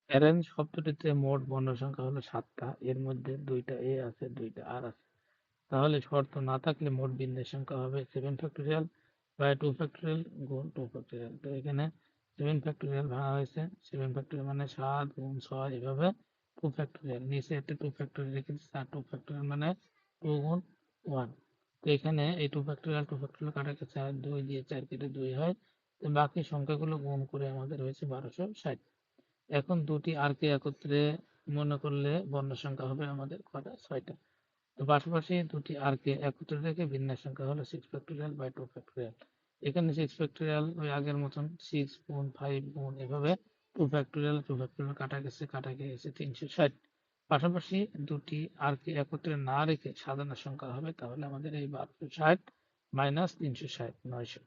Arrange শব্দটিতে মোট বর্ণ সংখ্যা হলো 7টা, এর মধ্যে 2টা এ আছে, 2টা আর আছে। তাহলে শর্ত না থাকলে মোট বিন্যের সংখ্যা হবে 7 ফ্যাক্টোরিয়াল বাই 2 ফ্যাক্টোরিয়াল গুণ 2 ফ্যাক্টোরিয়াল। তো এখানে 7 ফ্যাক্টোরিয়াল ভাঙা হয়েছে, 7 ফ্যাক্টোরিয়াল মানে 7 গুণ 6, এভাবে 2 ফ্যাক্টোরিয়াল, নিচে একটা 2 ফ্যাক্টোরিয়াল রেখেছি, আর 2 ফ্যাক্টোরিয়াল মানে 2 গুণ 1। তো এখানে এই 2 ফ্যাক্টোরিয়াল কাটা গেছে, আর 2 দিয়ে 4 কেটে 2 হয়। তো বাকি সংখ্যাগুলো গুণ করে আমাদের হয়েছে 1260। এখন দুটি আর কে একত্রে মনে করলে বর্ণ সংখ্যা হবে আমাদের কয়টা? 6টা। তো পাশাপাশি দুটি আর কে একত্রে রেখে ভিন্ন সংখ্যা হলো 6 ফ্যাক্টোরিয়াল বাই 2 ফ্যাক্টোরিয়াল। এখানে 6 ফ্যাক্টোরিয়াল ওই আগের মতন 6 গুণ 5 গুণ এভাবে 2 ফ্যাক্টোরিয়াল কাটা গেছে 360। পাশাপাশি দুটি আর কে একত্রে না রেখে সাধারণ সংখ্যা হবে, তাহলে আমাদের এই 1260 মাইনাস 360 900।